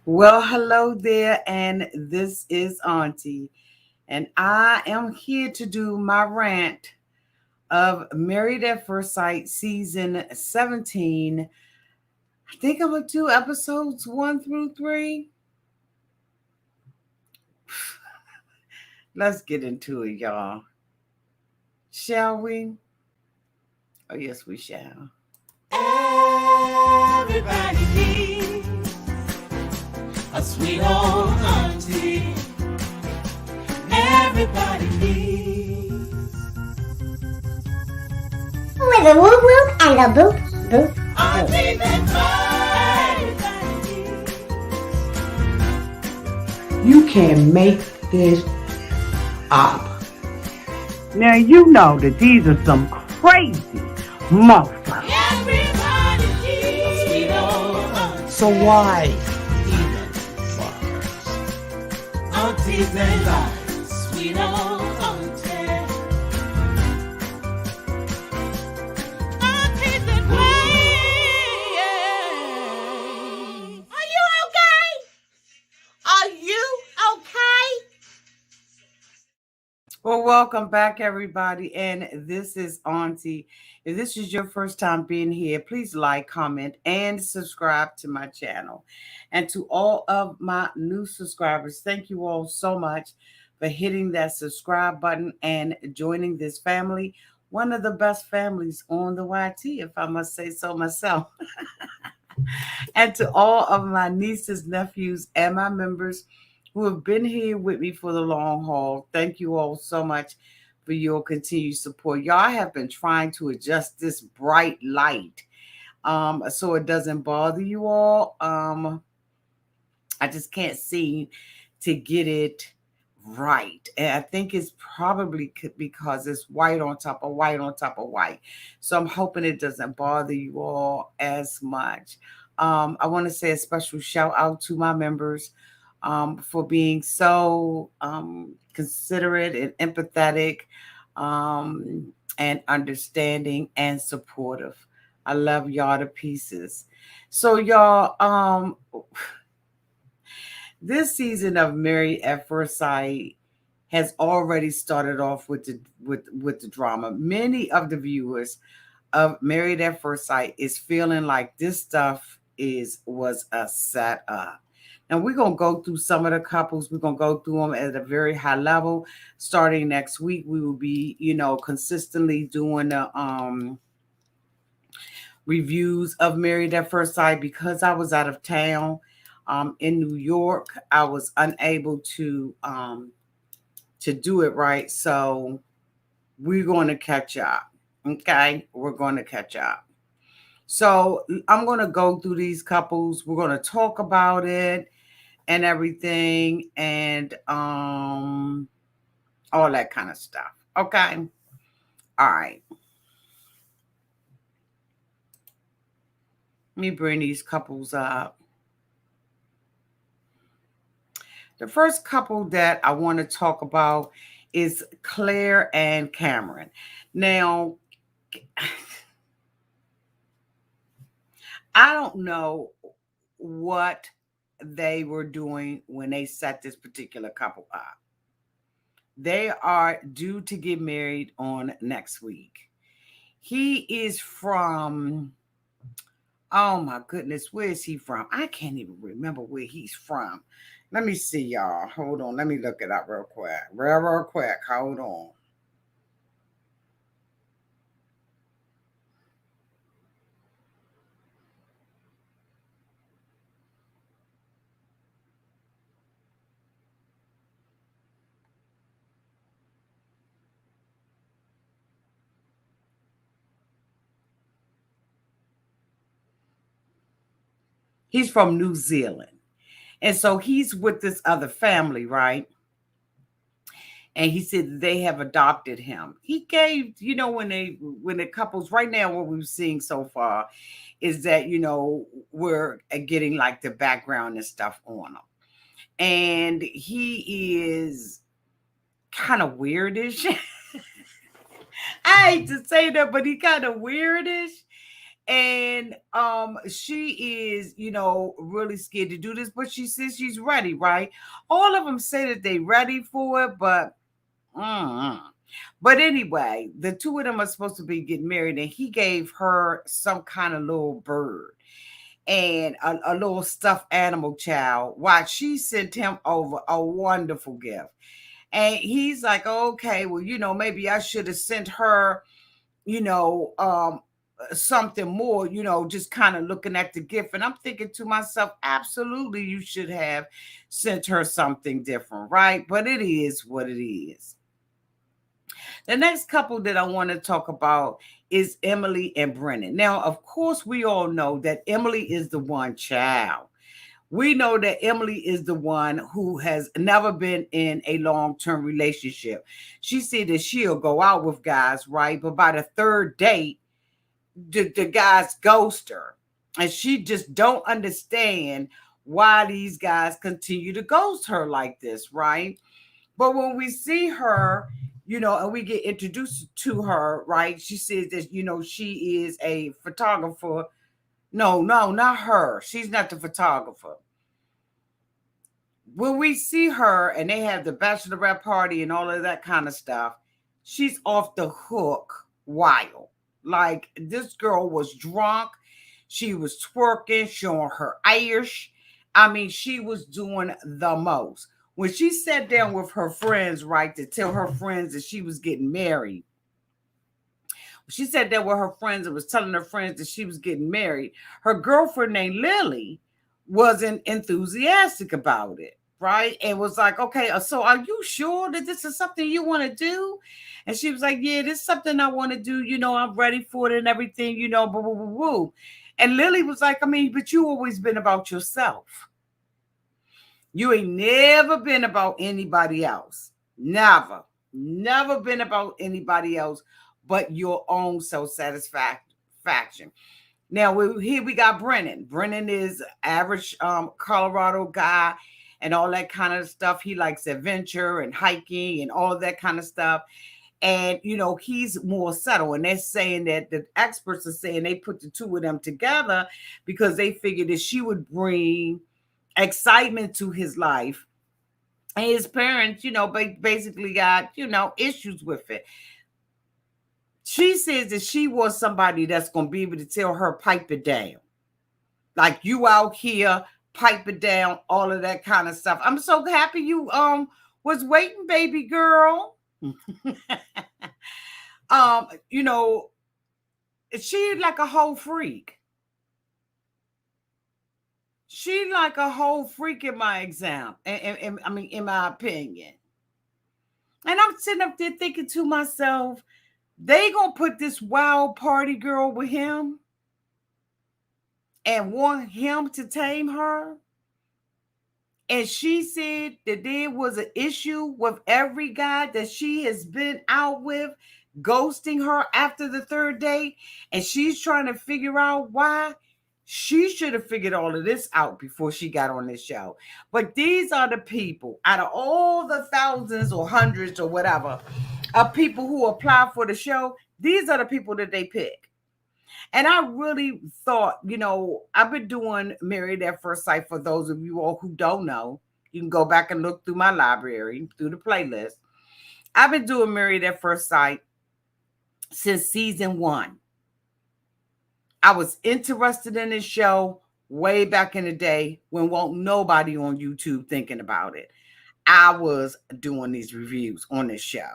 Well, hello there, and this is Auntie, and I am here to do my rant of Married at First Sight season 17. I think I'm gonna do episodes 1 through 3. Let's get into it, y'all. Shall we? Oh, yes, we shall. Everybody needs a sweet old auntie. Everybody needs with a whoop whoop and a boop boop auntie boop. that everybody needs. You can make this up. Now you know that these are some crazy motherfuckers. Everybody needs a sweet old auntie. So why even fuckers? Aunties and lives, sweet old auntie. Aunties that way. Are you okay? Are you okay? Well, welcome back, everybody, and this is Auntie. If this is your first time being here, please like, comment, and subscribe to my channel. And to all of my new subscribers, thank you all so much for hitting that subscribe button and joining this family, one of the best families on the YT, if I must say so myself. And to all of my nieces, nephews, and my members who have been here with me for the long haul, thank you all so much for your continued support. Y'all have been trying to adjust this bright light so it doesn't bother you all. I just can't seem to get it right. And I think it's probably because it's white on top of white on top of white. So I'm hoping it doesn't bother you all as much. I want to say a special shout out to my members for being so considerate and empathetic and understanding and supportive. I love y'all to pieces. So y'all, this season of Married at First Sight has already started off with the drama. Many of the viewers of Married at First Sight is feeling like this stuff was a setup. Now we're gonna go through some of the couples. We're gonna go through them at a very high level. Starting next week, we will be, consistently doing the reviews of Married at First Sight because I was out of town in New York. I was unable to do it right, so we're going to catch up. Okay, we're going to catch up. So I'm going to go through these couples. We're going to talk about it and everything, and all that kind of stuff. Okay, all right. Let me bring these couples up. The first couple that I want to talk about is Claire and Cameron. Now, I don't know what they were doing when they set this particular couple up. They are due to get married on next week. He is from, oh my goodness, where is he from? I can't even remember where he's from. Let me see, y'all. Hold on. Let me look it up real quick. Real quick. Hold on. He's from New Zealand. And so he's with this other family, right? And he said they have adopted him. He gave, when the couples right now, what we've seen so far is that, we're getting like the background and stuff on him. And he is kind of weirdish. I hate to say that, but he kind of weirdish. And she is, really scared to do this, but she says she's ready, right? All of them say that they ready for it, but mm. But anyway, the two of them are supposed to be getting married, and he gave her some kind of little bird and a little stuffed animal child, while she sent him over a wonderful gift. And he's like, okay, well, maybe I should have sent her, you know, um, something more, just kind of looking at the gift. And I'm thinking to myself, absolutely, you should have sent her something different, right? But it is what it is. The next couple that I want to talk about is Emily and Brennan. Now, of course, we all know that Emily is the one child. We know that Emily is the one who has never been in a long-term relationship. She said that she'll go out with guys, right? But by the third date, the guys ghost her. And she just don't understand why these guys continue to ghost her like this, right? But when we see her, and we get introduced to her, right? She says that, she is a photographer. No, not her. She's not the photographer. When we see her and they have the bachelorette party and all of that kind of stuff, she's off the hook wild. Like, this girl was drunk. She was twerking, showing her Irish. I mean, she was doing the most. When she sat down with her friends, right, to tell her friends that she was getting married, she sat there with her friends and was telling her friends that she was getting married, her girlfriend named Lily wasn't enthusiastic about it, right? And was like, okay, so are you sure that this is something you want to do? And she was like, yeah, this is something I want to do. I'm ready for it and everything, boo, boo, boo, boo. And Lily was like, I mean, but you always been about yourself. You ain't never been about anybody else. Never been about anybody else but your own self-satisfaction. Now, here we got Brennan. Brennan is average Colorado guy and all that kind of stuff. He likes adventure and hiking and all of that kind of stuff. And, he's more subtle. And they're saying that the experts are saying they put the two of them together because they figured that she would bring excitement to his life. And his parents, basically got, issues with it. She says that she wants somebody that's going to be able to tell her, pipe it down. Like, you out here, pipe it down, all of that kind of stuff. I'm so happy you was waiting, baby girl. She like a whole freak. She like a whole freak in my exam. And I mean, in my opinion. And I'm sitting up there thinking to myself, they gonna put this wild party girl with him and want him to tame her. And she said that there was an issue with every guy that she has been out with, ghosting her after the third date. And she's trying to figure out why. She should have figured all of this out before she got on this show. But these are the people, out of all the thousands or hundreds or whatever, of people who apply for the show, these are the people that they pick. And I really thought, I've been doing Married at First Sight. For those of you all who don't know, you can go back and look through my library, through the playlist. I've been doing Married at First Sight since season 1. I was interested in this show way back in the day when won't nobody on YouTube thinking about it. I was doing these reviews on this show.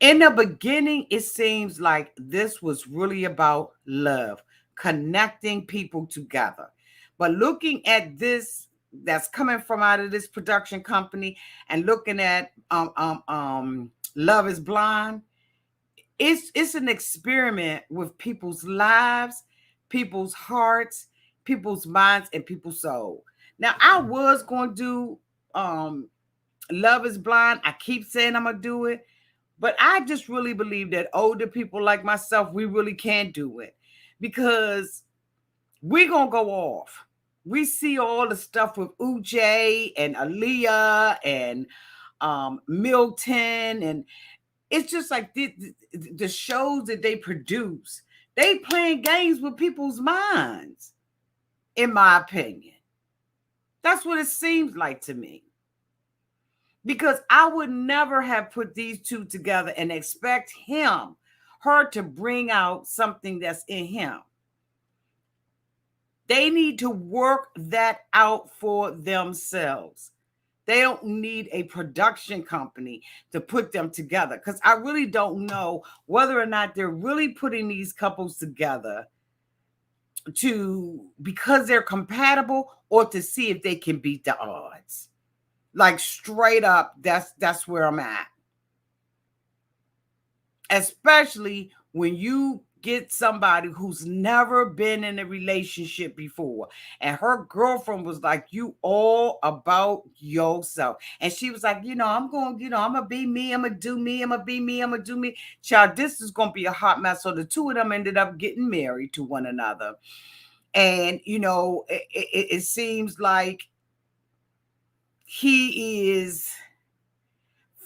In the beginning, it seems like this was really about love, connecting people together. But looking at this, that's coming from out of this production company, and looking at Love is Blind, it's an experiment with people's lives, people's hearts, people's minds, and people's soul. Now, I was going to do Love is Blind. I keep saying I'm going to do it. But I just really believe that older people like myself, we really can't do it. Because we're going to go off. We see all the stuff with Uche and Aaliyah and Milton. And it's just like the shows that they produce They playing games with people's minds, in my opinion. That's what it seems like to me. Because I would never have put these two together and expect her to bring out something that's in him. They need to work that out for themselves. They don't need a production company to put them together, because I really don't know whether or not they're really putting these couples together because they're compatible, or to see if they can beat the odds. Like, straight up, that's where I'm at. Especially when you get somebody who's never been in a relationship before. And her girlfriend was like, you all about yourself. And she was like, I'm going to be me. I'm going to do me. I'm going to be me. I'm going to do me. Child, this is going to be a hot mess. So the two of them ended up getting married to one another. And, it seems like he is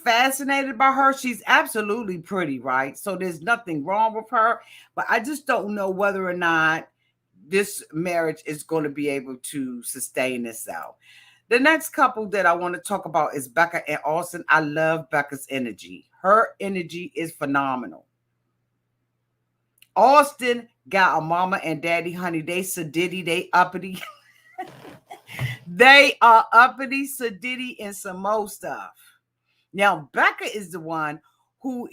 fascinated by her. She's absolutely pretty, right? So there's nothing wrong with her, but I just don't know whether or not this marriage is going to be able to sustain itself. The next couple that I want to talk about is Becca and Austin. I love Becca's energy. Her energy is phenomenal. Austin got a mama and daddy, honey. They sadiddy, they uppity. They are uppity, sadiddy, and some more stuff. Now, Becca is the one who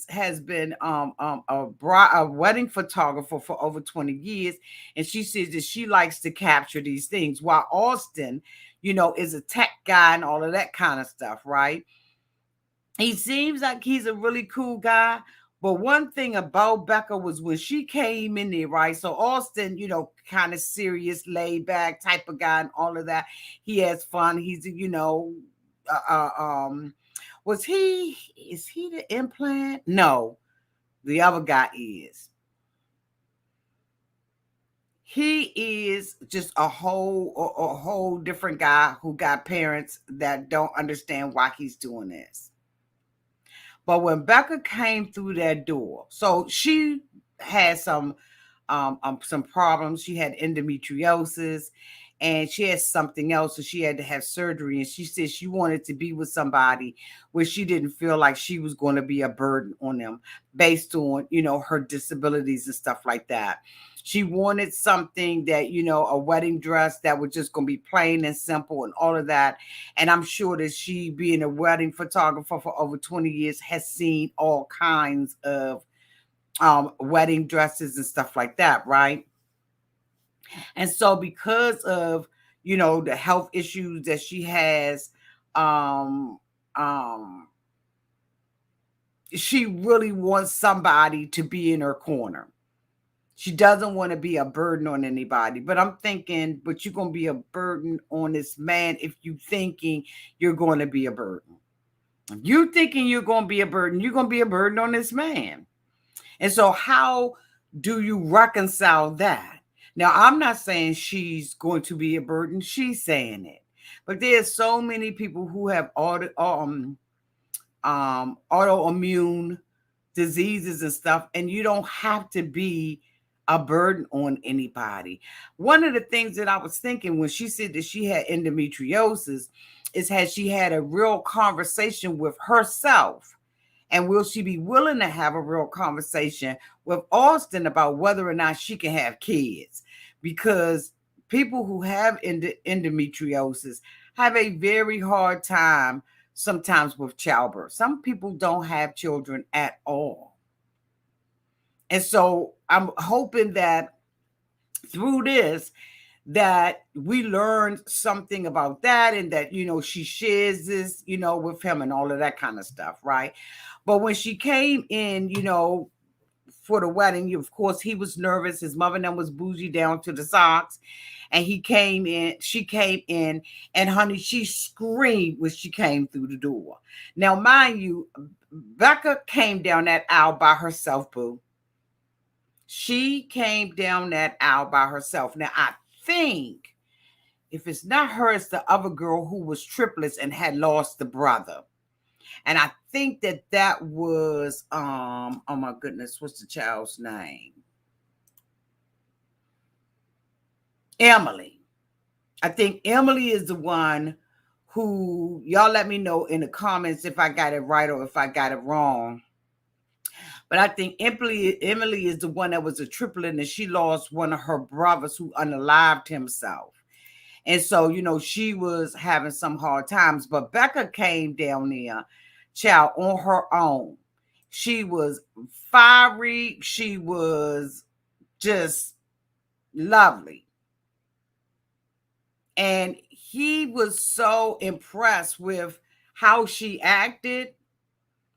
has been a wedding photographer for over 20 years. And she says that she likes to capture these things, while Austin, is a tech guy and all of that kind of stuff, right? He seems like he's a really cool guy. But one thing about Becca was when she came in there, right? So Austin, kind of serious, laid back type of guy and all of that. He has fun. He's, is he the implant? No, the other guy is. He is just a whole different guy who got parents that don't understand why he's doing this. But when Becca came through that door, so she had some problems. She had endometriosis, and she had something else, so she had to have surgery. And she said she wanted to be with somebody where she didn't feel like she was going to be a burden on them based on, her disabilities and stuff like that. She wanted something that, a wedding dress that was just going to be plain and simple and all of that. And I'm sure that she, being a wedding photographer for over 20 years, has seen all kinds of wedding dresses and stuff like that, right? And so because of, the health issues that she has, she really wants somebody to be in her corner. She doesn't want to be a burden on anybody. But I'm thinking, but you're going to be a burden on this man if you thinking you're going to be a burden. If you thinking you're going to be a burden, you're going to be a burden on this man. And so how do you reconcile that? Now, I'm not saying she's going to be a burden. She's saying it. But there's so many people who have autoimmune diseases and stuff, and you don't have to be a burden on anybody. One of the things that I was thinking when she said that she had endometriosis is, has she had a real conversation with herself? And will she be willing to have a real conversation with Austin about whether or not she can have kids? Because people who have endometriosis have a very hard time sometimes with childbirth. Some people don't have children at all. And so I'm hoping that through this, that we learned something about that, and that, she shares this, with him and all of that kind of stuff, right? But when she came in, for the wedding, of course, he was nervous. His mother and them was bougie down to the socks. And she came in, and honey, she screamed when she came through the door. Now, mind you, Becca came down that aisle by herself, boo. She came down that aisle by herself. Now, I think if it's not her, it's the other girl who was triplets and had lost the brother. And I think that was, oh my goodness, what's the child's name? Emily. I think Emily is the one who, y'all let me know in the comments if I got it right or if I got it wrong. But I think Emily is the one that was a triplet and she lost one of her brothers who unalived himself. And so, she was having some hard times. But Becca came down there, child, on her own. She was fiery. She was just lovely. And he was so impressed with how she acted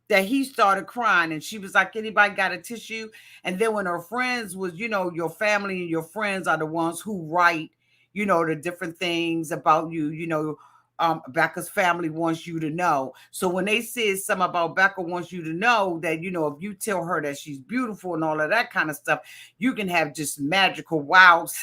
that he started crying. And she was like, anybody got a tissue? And then when her friends was, your family and your friends are the ones who write, the different things about you, Becca's family wants you to know. So when they said something about Becca wants you to know that, if you tell her that she's beautiful and all of that kind of stuff, you can have just magical wows.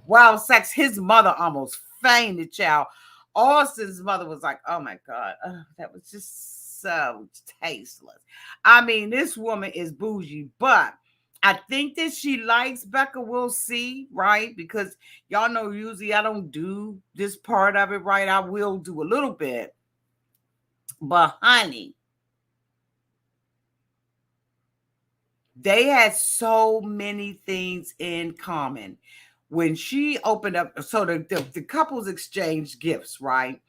Wild sex. His mother almost fainted, child. Austin's mother was like, oh my God, that was just so tasteless. I mean, this woman is bougie, but I think that she likes Becca. We'll see, right? Because y'all know usually I don't do this part of it, right? I will do a little bit. But honey, they had so many things in common. When she opened up, so the couples exchanged gifts, right?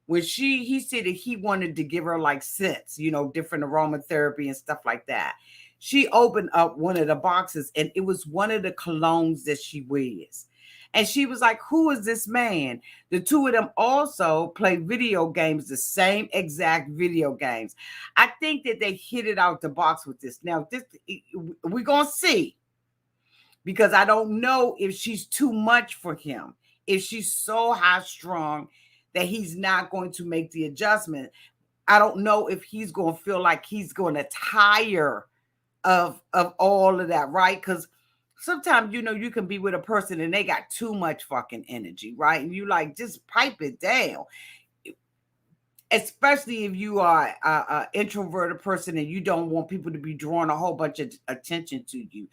When he said that he wanted to give her like scents, different aromatherapy and stuff like that. She opened up one of the boxes and it was one of the colognes that she wears. And she was like, who is this man? The two of them also play video games, the same exact video games. I think that they hit it out the box with this. Now, we're going to see. Because I don't know if she's too much for him. If she's so high strung that he's not going to make the adjustment. I don't know if he's going to feel like he's going to tire of all of that, right? Because sometimes, you can be with a person and they got too much fucking energy, right? And you like, just pipe it down. Especially if you are an introverted person and you don't want people to be drawing a whole bunch of attention to you.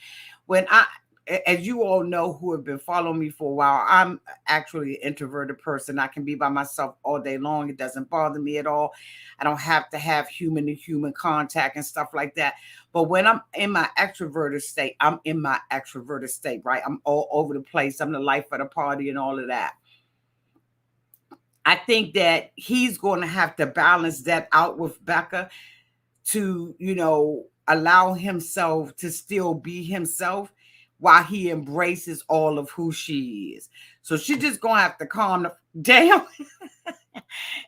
As you all know who have been following me for a while, I'm actually an introverted person. I can be by myself all day long. It doesn't bother me at all. I don't have to have human to human contact and stuff like that. But when I'm in my extroverted state, I'm in my extroverted state, right? I'm all over the place. I'm the life of the party and all of that. I think that he's going to have to balance that out with Becca to, allow himself to still be himself while he embraces all of who she is. So she's just going to have to calm down,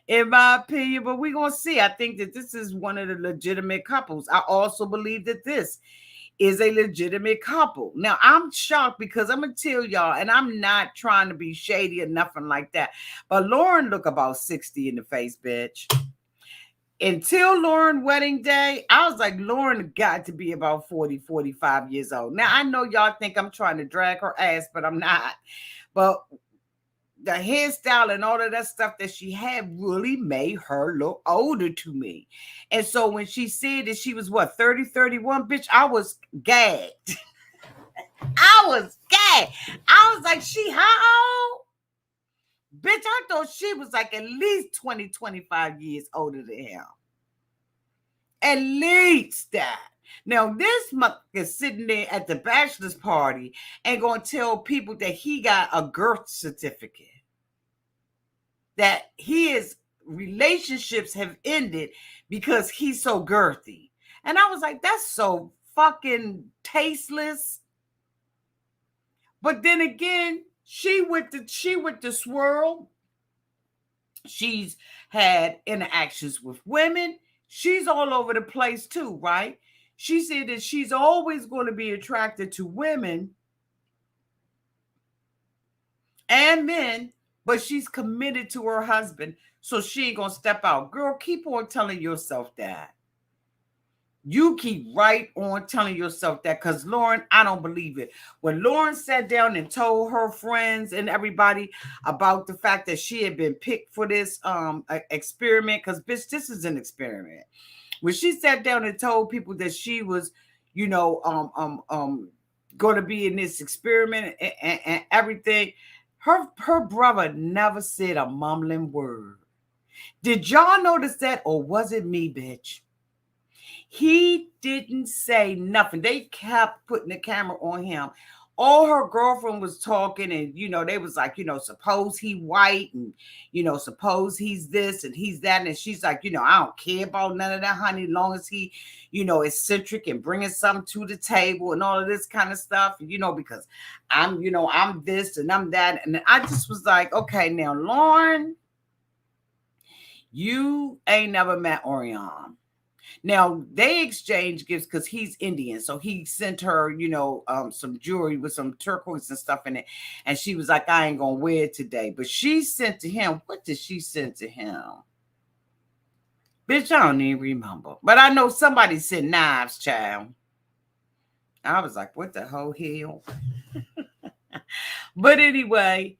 in my opinion. But we're going to see. I think that this is one of the legitimate couples. I also believe that this is a legitimate couple. Now, I'm shocked because I'm going to tell y'all, and I'm not trying to be shady or nothing like that, but Lauren look about 60 in the face, bitch. Until Lauren wedding day, I was like, Lauren got to be about 40, 45 years old. Now, I know y'all think I'm trying to drag her ass, but I'm not. But the hairstyle and all of that stuff that she had really made her look older to me. And so when she said that she was, 30, 31, bitch, I was gagged. I was gagged. I was like, she how old? Bitch, I thought she was like at least 20, 25 years older than him. At least that. Now, this mother is sitting there at the bachelor's party and going to tell people that he got a girth certificate. That his relationships have ended because he's so girthy. And I was like, that's so fucking tasteless. But then again, she with the swirl. She's had interactions with women. She's all over the place too, right? She said that she's always going to be attracted to women and men, but she's committed to her husband, so she ain't going to step out. Girl, keep on telling yourself that. You keep right on telling yourself that, because Lauren, I don't believe it. When Lauren sat down and told her friends and everybody about the fact that she had been picked for this experiment, because bitch, this is an experiment. When she sat down and told people that she was, going to be in this experiment and everything. Her brother never said a mumbling word. Did y'all notice that, or was it me, bitch? He didn't say nothing. They kept putting the camera on him. All her girlfriend was talking, and they was like, suppose he white, and suppose he's this and he's that, and she's like, I don't care about none of that, honey, long as he, eccentric and bringing something to the table and all of this kind of stuff, because I'm this and I'm that, and I just was like, okay, now, Lauren, you ain't never met Orion. Now they exchange gifts because he's Indian, so he sent her, some jewelry with some turquoise and stuff in it, and she was like, "I ain't gonna wear it today." But she sent to him. What did she send to him? Bitch, I don't even remember. But I know somebody sent knives, child. I was like, "What the whole hell?" But anyway,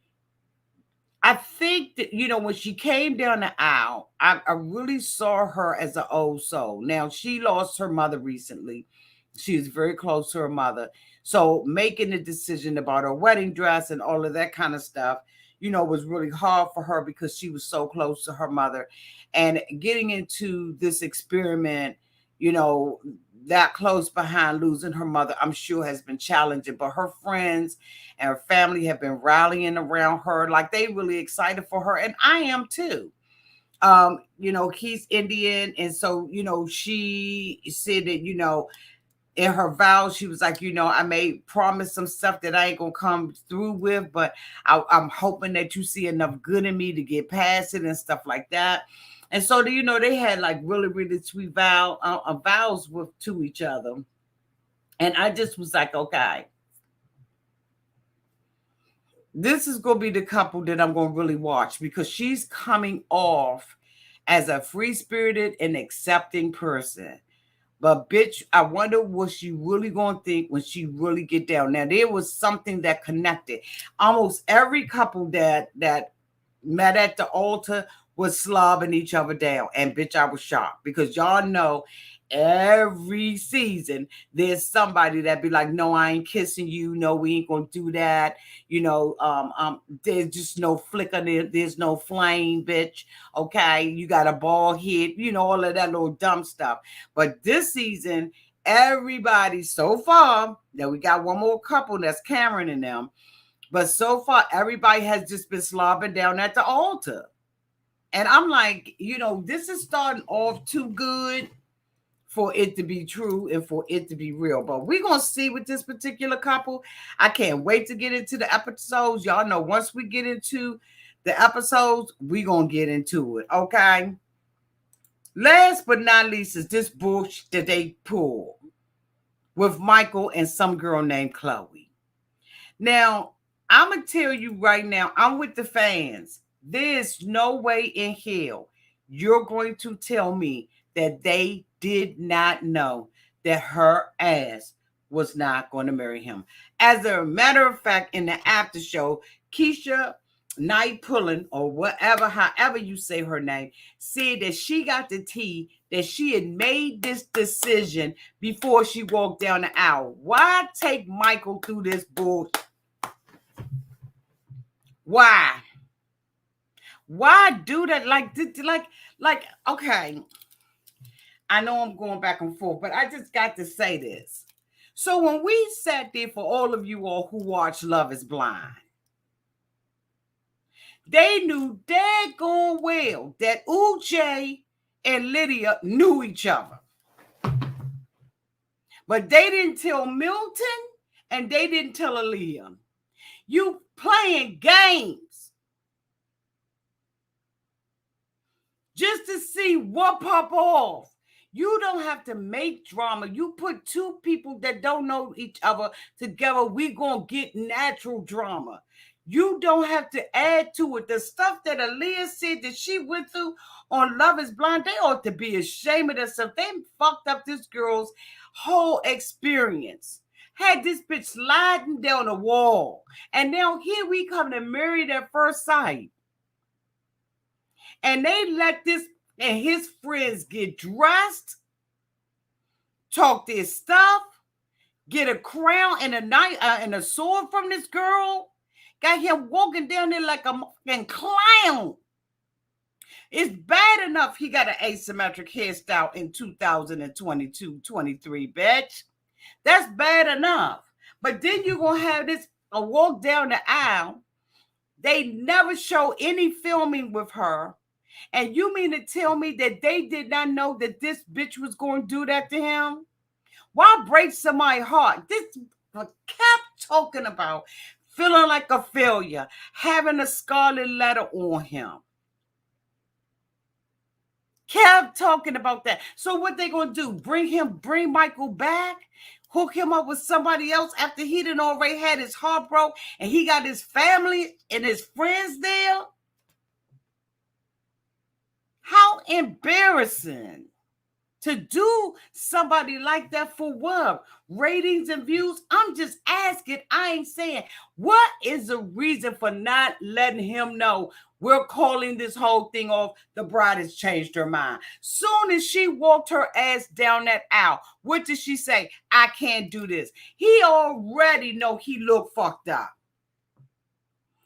I think that, when she came down the aisle, I really saw her as an old soul. Now, she lost her mother recently. She was very close to her mother. So making the decision about her wedding dress and all of that kind of stuff, was really hard for her because she was so close to her mother. And getting into this experiment, that close behind losing her mother, I'm sure has been challenging. But her friends and her family have been rallying around her, like they really excited for her, and I am too. He's Indian, and so she said that in her vows she was like, I may promise some stuff that I ain't gonna come through with, but I'm hoping that you see enough good in me to get past it and stuff like that. And so, they had like really, really sweet vows to each other. And I just was like, okay, this is going to be the couple that I'm going to really watch, because she's coming off as a free-spirited and accepting person. But bitch, I wonder what she really going to think when she really get down. Now, there was something that connected. Almost every couple that met at the altar was slobbing each other down. And bitch, I was shocked, because y'all know every season there's somebody that be like, no, I ain't kissing you. No, we ain't gonna do that. There's just no flicker there. There's no flame, bitch. Okay, you got a bald head, all of that little dumb stuff. But this season, everybody so far, now we got one more couple, that's Cameron and them. But so far, everybody has just been slobbing down at the altar. And I'm like, this is starting off too good for it to be true and for it to be real. But we're going to see with this particular couple. I can't wait to get into the episodes. Y'all know once we get into the episodes, we're going to get into it, okay? Last but not least is this bullshit that they pulled with Michael and some girl named Chloe. Now, I'm going to tell you right now, I'm with the fans. There's no way in hell you're going to tell me that they did not know that her ass was not going to marry him. As a matter of fact, in the after show, Keisha Night Pullen, or whatever, however you say her name, said that she got the tea, that she had made this decision before she walked down the aisle. Why take Michael through this bullshit? Why do that? Like, okay, I know I'm going back and forth, but I just got to say this. So when we sat there, for all of you all who watch Love is Blind, they knew daggone well that Uche and Lydia knew each other. But they didn't tell Milton, and they didn't tell Aaliyah. You playing games just to see what pop off. You don't have to make drama. You put two people that don't know each other together, we gonna get natural drama. You don't have to add to it. The stuff that Aaliyah said that she went through on Love is Blind, they ought to be ashamed of themselves. They fucked up this girl's whole experience. Had this bitch sliding down the wall. And now here we come to Married at First Sight. And they let this and his friends get dressed, talk their stuff, get a crown and a knife and a sword from this girl. Got him walking down there like a fucking clown. It's bad enough he got an asymmetric hairstyle in 2022, 23, bitch. That's bad enough. But then you're going to have this a walk down the aisle. They never show any filming with her. And you mean to tell me that they did not know that this bitch was going to do that to him? Why break somebody's heart? This kept talking about feeling like a failure, having a scarlet letter on him. Kept talking about that. So what they gonna do? Bring Michael back? Hook him up with somebody else after he done already had his heart broke and he got his family and his friends there? How embarrassing. To do somebody like that for what? Ratings and views? I'm just asking. I ain't saying. What is the reason for not letting him know we're calling this whole thing off? The bride has changed her mind. Soon as she walked her ass down that aisle, what did she say? I can't do this. He already know he looked fucked up.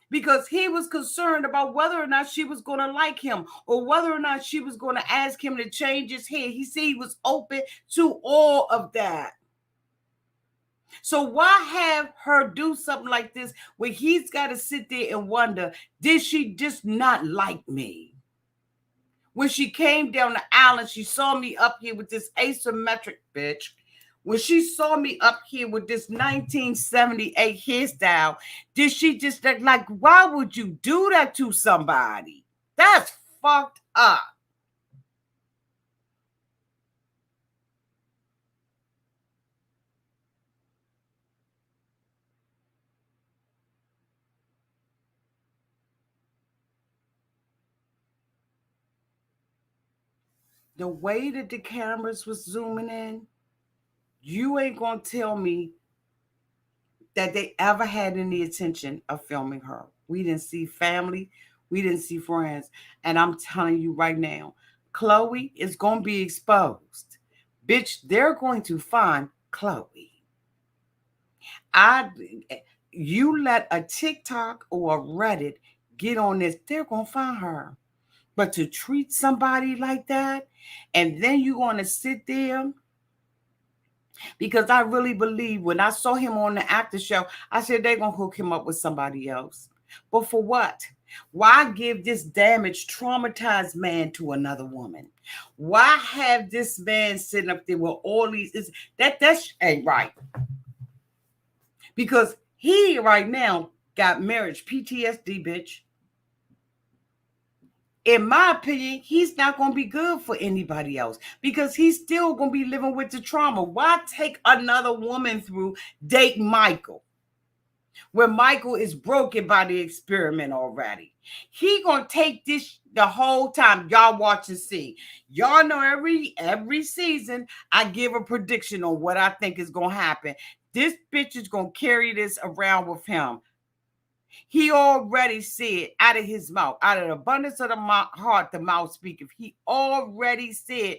Because he was concerned about whether or not she was going to like him or whether or not she was going to ask him to change his hair. He said he was open to all of that. So why have her do something like this where he's got to sit there and wonder, did she just not like me? When she came down the aisle and she saw me up here with this asymmetric bitch, when she saw me up here with this 1978 hairstyle, did she just like, why would you do that to somebody? That's fucked up. The way that the cameras was zooming in, you ain't gonna tell me that they ever had any intention of filming her. We didn't see family. We didn't see friends. And I'm telling you right now, Chloe is going to be exposed. Bitch, they're going to find Chloe. You let a TikTok or a Reddit get on this, they're going to find her. But to treat somebody like that, and then you're going to sit there, because I really believe when I saw him on the actor show, I said they're going to hook him up with somebody else. But for what? Why give this damaged, traumatized man to another woman? Why have this man sitting up there with all these? That ain't right. Because he right now got marriage PTSD, bitch. In my opinion, he's not going to be good for anybody else because he's still going to be living with the trauma. Why take another woman through date Michael when Michael is broken by the experiment already? He going to take this the whole time. Y'all watch and see. Y'all know every season I give a prediction on what I think is going to happen. This bitch is going to carry this around with him. He already said out of his mouth, out of the abundance of the heart, the mouth speaketh. He already said,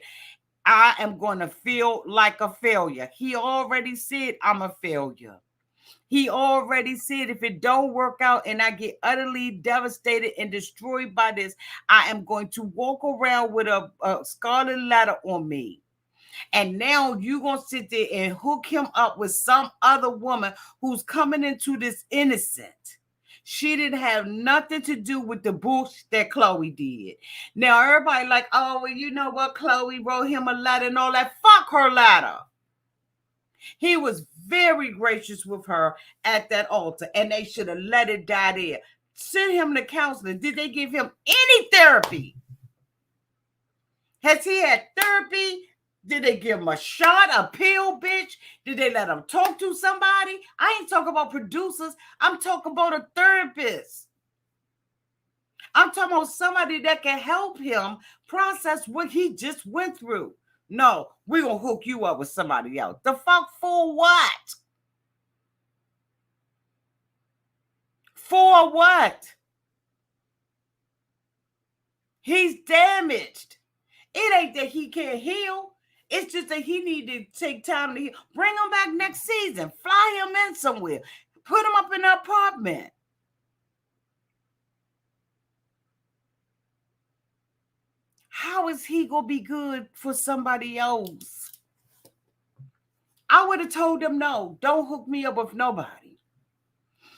I am going to feel like a failure. He already said, I'm a failure. He already said, if it don't work out and I get utterly devastated and destroyed by this, I am going to walk around with a scarlet letter on me. And now you're going to sit there and hook him up with some other woman who's coming into this innocent. She didn't have nothing to do with the bullshit that Chloe did. Now, everybody like, oh, well, you know what? Chloe wrote him a letter and all that. Fuck her letter. He was very gracious with her at that altar, and they should have let it die there. Send him to counseling. Did they give him any therapy? Has he had therapy? Did they give him a shot, a pill, bitch? Did they let him talk to somebody? I ain't talking about producers. I'm talking about a therapist. I'm talking about somebody that can help him process what he just went through. No, we're going to hook you up with somebody else. The fuck for what? For what? He's damaged. It ain't that he can't heal. It's just that he need to take time to bring him back next season. Fly him in somewhere. Put him up in an apartment. How is he going to be good for somebody else? I would have told them, no, don't hook me up with nobody.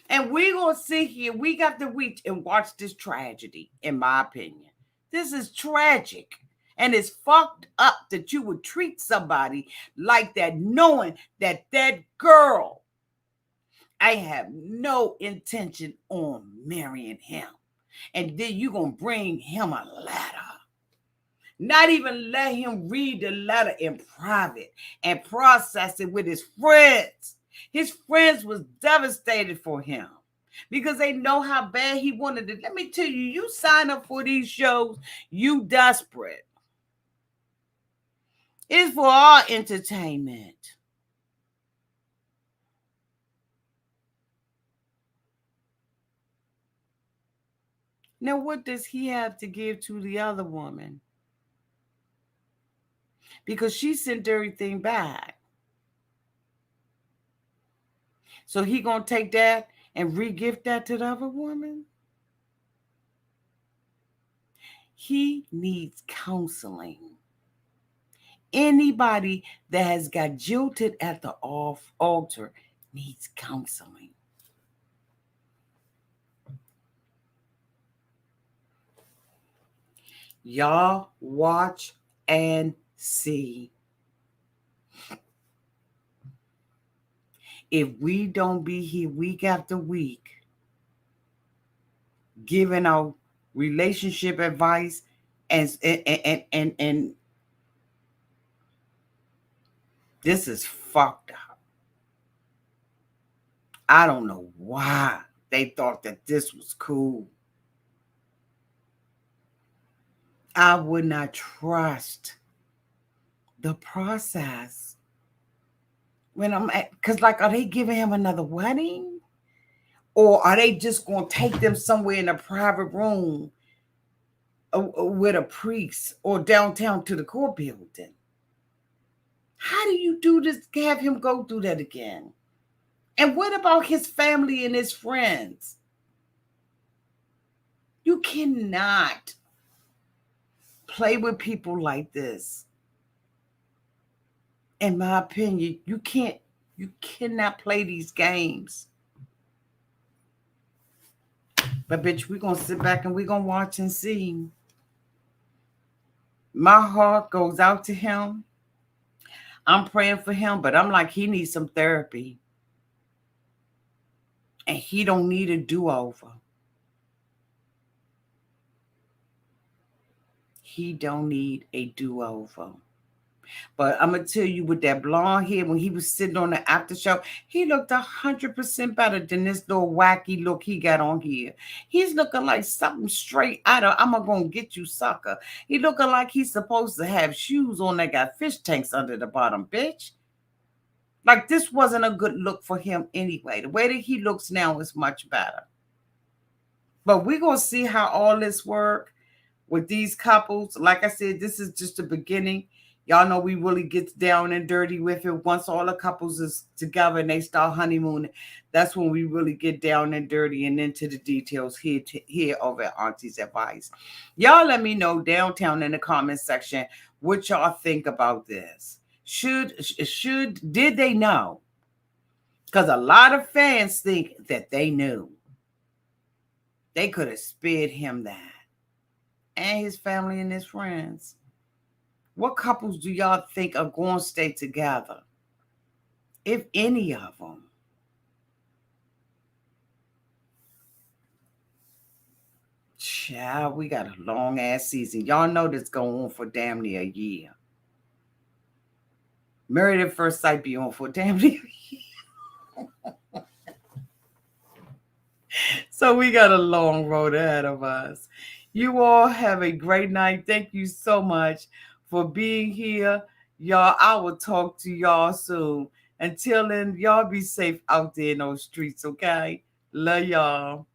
And we're going to sit here. We got to reach and watch this tragedy, in my opinion. This is tragic. And it's fucked up that you would treat somebody like that, knowing that that girl, I have no intention on marrying him. And then you're going to bring him a letter. Not even let him read the letter in private and process it with his friends. His friends was devastated for him because they know how bad he wanted it. Let me tell you, you sign up for these shows, you desperate. It's for our entertainment. Now, what does he have to give to the other woman? Because she sent everything back. So he gonna take that and re-gift that to the other woman? He needs counseling. Anybody that has got jilted at the altar needs counseling. Y'all watch and see. If we don't be here week after week giving out relationship advice and this is fucked up. I don't know why they thought that this was cool. I would not trust the process when I'm at, because like, are they giving him another wedding? Or are they just going to take them somewhere in a private room with a priest or downtown to the court building? How do you do this, have him go through that again? And what about his family and his friends? You cannot play with people like this. In my opinion, you cannot play these games. But bitch, we're going to sit back and we're going to watch and see. My heart goes out to him. I'm praying for him, but I'm like, he needs some therapy. And he don't need a do-over. He don't need a do-over. But I'm going to tell you, with that blonde hair, when he was sitting on the after show, he looked 100% better than this little wacky look he got on here. He's looking like something straight out of I'm going to get you, sucker. He looking like he's supposed to have shoes on that got fish tanks under the bottom, bitch. Like, this wasn't a good look for him anyway. The way that he looks now is much better. But we're going to see how all this work with these couples. Like I said, this is just the beginning. Y'all know we really get down and dirty with it. Once all the couples is together and they start honeymooning, that's when we really get down and dirty and into the details here over at Auntie's Advice. Y'all let me know downtown in the comment section what y'all think about this. Did they know? Because a lot of fans think that they knew. They could have spared him that. And his family and his friends. What couples do y'all think are going to stay together? If any of them. Child, we got a long ass season. Y'all know this going on for damn near a year. Married at First Sight be on for damn near a year. So we got a long road ahead of us. You all have a great night. Thank you so much for being here. Y'all, I will talk to y'all soon. Until then, y'all be safe out there in those streets, okay? Love y'all.